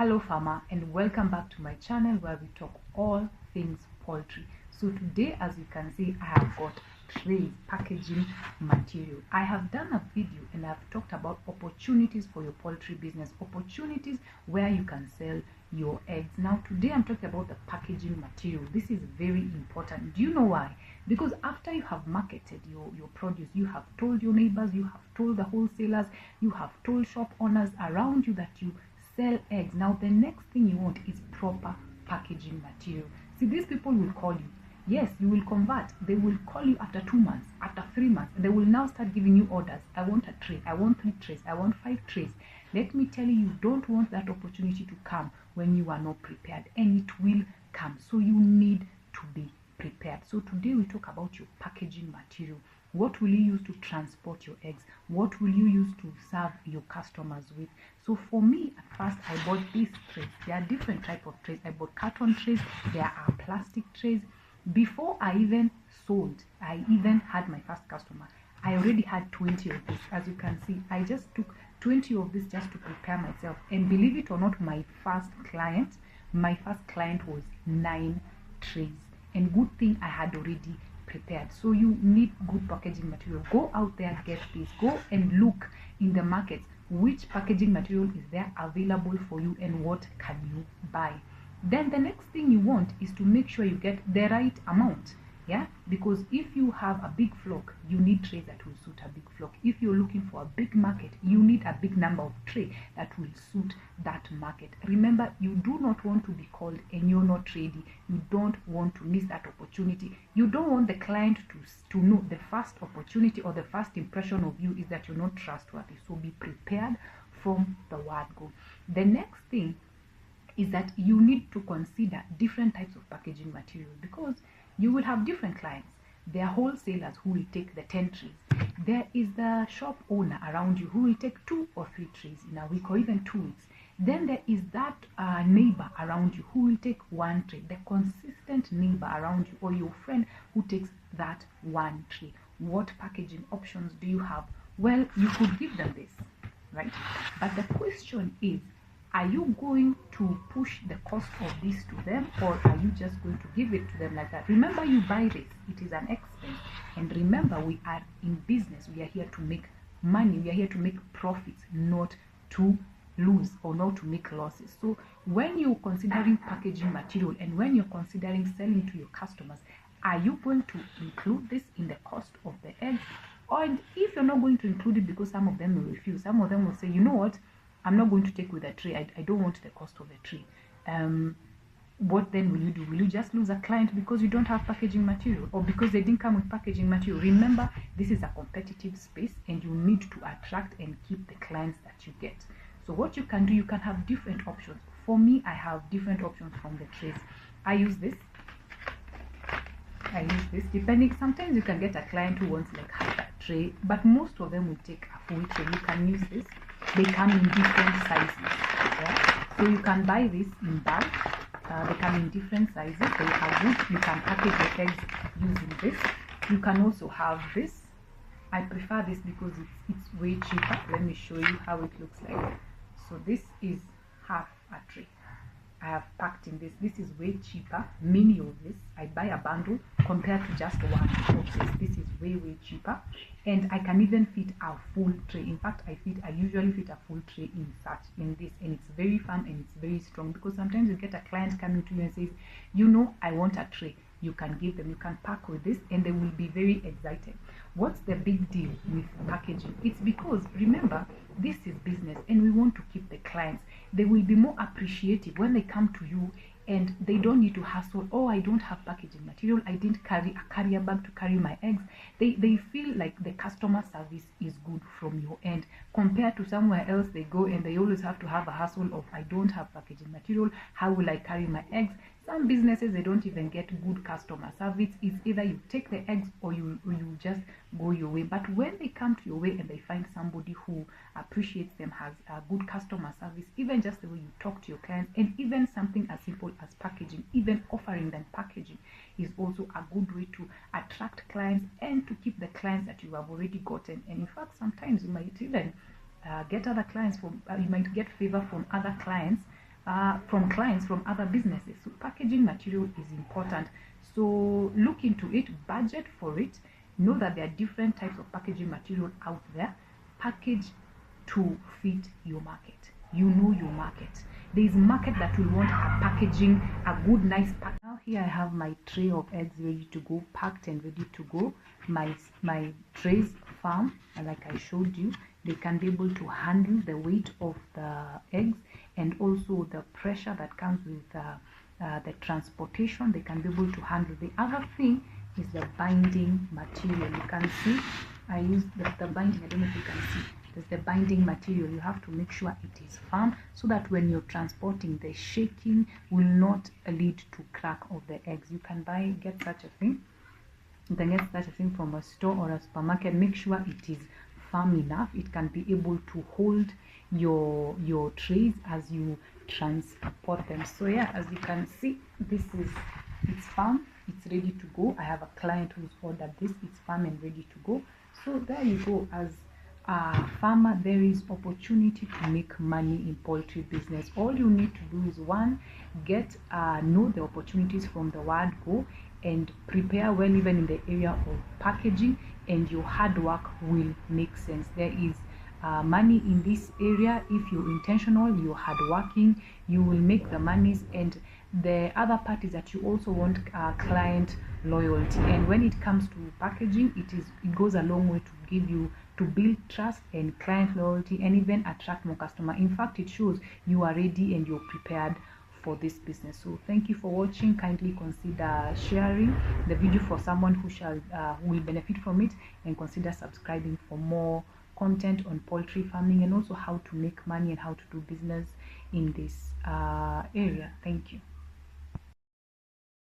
Hello farmer, and welcome back to my channel where we talk all things poultry. So today, as you can see, I have got trays, packaging material. I have done a video and I've talked about opportunities for your poultry business, opportunities where you can sell your eggs. Now today I'm talking about the packaging material. This is very important. Do you know why? Because after you have marketed your produce, you have told your neighbors, you have told the wholesalers, you have told shop owners around you that you sell eggs. Now the next thing you want is proper packaging material. See, these people will call you. Yes, you will convert. They will call you after 2 months, after 3 months. They will now start giving you orders. I want a tray, I want 3 trays, I want 5 trays. Let me tell you, you don't want that opportunity to come when you are not prepared, and it will come. So you need to be prepared. So today we talk about your packaging material. What will you use to transport your eggs? What will you use to serve your customers with? So for me, at first I bought these trays. There are different type of trays. I bought carton trays. There are plastic trays. Before I even sold, I even had my first customer, I already had 20 of this. As you can see, I just took 20 of this just to prepare myself. And believe it or not, my first client was 9 trays. And good thing I had already prepared. So you need good packaging material. Go out there, get this. Go and look in the markets which packaging material is there available for you and what can you buy. Then the next thing you want is to make sure you get the right amount. Yeah, because if you have a big flock, you need trays that will suit a big flock. If you're looking for a big market, you need a big number of trays that will suit that market. Remember, you do not want to be called and you're not ready. You don't want to miss that opportunity. You don't want the client to know the first opportunity or the first impression of you is that you're not trustworthy. So be prepared from the word go. The next thing is that you need to consider different types of packaging material, because you will have different clients. There are wholesalers who will take the 10 trays. There is the shop owner around you who will take 2 or 3 trays in a week or even 2 weeks. Then there is that neighbor around you who will take 1 tray, the consistent neighbor around you, or your friend who takes that 1 tray. What packaging options do you have? Well, you could give them this, right? But the question is, are you going to push the cost of this to them, or are you just going to give it to them like that? Remember, you buy this, it is an expense. And remember, we are in business. We are here to make money. We are here to make profits, not to lose or not to make losses. So when you're considering packaging material and when you're considering selling to your customers, are you going to include this in the cost of the eggs? Or if you're not going to include it, because some of them will refuse, some of them will say, you know what, I'm not going to take with a tray. I don't want the cost of a tray. What then will you do? Will you just lose a client because you don't have packaging material, or because they didn't come with packaging material? Remember, this is a competitive space and you need to attract and keep the clients that you get. So what you can do, you can have different options. For me, I have different options from the trays. I use this, depending. Sometimes you can get a client who wants like half a tray, but most of them will take a full tray. You can use this. They come in different sizes. Yeah? So you can buy this in bulk. They come in different sizes. They are good. You can package your eggs using this. You can also have this. I prefer this because it's way cheaper. Let me show you how it looks like. So this is half a tray. I have packed in this. This is way cheaper. Many of this. I buy a bundle compared to just one of this. This is way cheaper. And I can even fit a full tray. In fact, I usually fit a full tray in this, and it's very firm and it's very strong, because sometimes you get a client coming to you and says, you know, I want a tray. You can give them, you can pack with this, and they will be very excited. What's the big deal with packaging? It's because, remember, this is business and we want to keep the clients. They will be more appreciative when they come to you and they don't need to hassle. Oh, I don't have packaging material. I didn't carry a carrier bag to carry my eggs. They feel like the customer service is good from your end, compared to somewhere else they go and they always have to have a hassle of, I don't have packaging material. How will I carry my eggs? Some businesses, they don't even get good customer service. It's either you take the eggs or you just go your way. But when they come to your way and they find somebody who appreciates them, has a good customer service, even just the way you talk to your clients, and even something as simple as packaging, even offering them packaging is also a good way to attract clients and to keep the clients that you have already gotten. And in fact, sometimes you might even get other clients from, you might get favor from other clients from clients from other businesses. So packaging material is important. So look into it, budget for it, know that there are different types of packaging material out there. Package to fit your market. You know your market. There is market that will want a packaging, a good nice pack. Now here I have my tray of eggs ready to go, packed and ready to go. My trays firm, and like I showed you, they can be able to handle the weight of the eggs and also the pressure that comes with the transportation. They can be able to handle. The other thing is the binding material. You can see I use the binding. I don't know if you can see. There's the binding material. You have to make sure it is firm so that when you're transporting, the shaking will not lead to crack of the eggs. You can get such a thing. You can get such a thing from a store or a supermarket. Make sure it is firm enough. It can be able to hold your trays as you transport them. So yeah, as you can see, it's firm, it's ready to go. I have a client who's ordered this. It's firm and ready to go. So there you go. As a farmer, there is opportunity to make money in poultry business. All you need to do is one, know the opportunities from the word go, and prepare well even in the area of packaging, and your hard work will make sense. There is money in this area. If you're intentional, you're hardworking, you will make the monies. And the other part is that you also want client loyalty, and when it comes to packaging, it goes a long way to build trust and client loyalty, and even attract more customer. In fact, it shows you are ready and you're prepared for this business. So thank you for watching. Kindly consider sharing the video for someone who will benefit from it, and consider subscribing for more content on poultry farming and also how to make money and how to do business in this area. Thank you.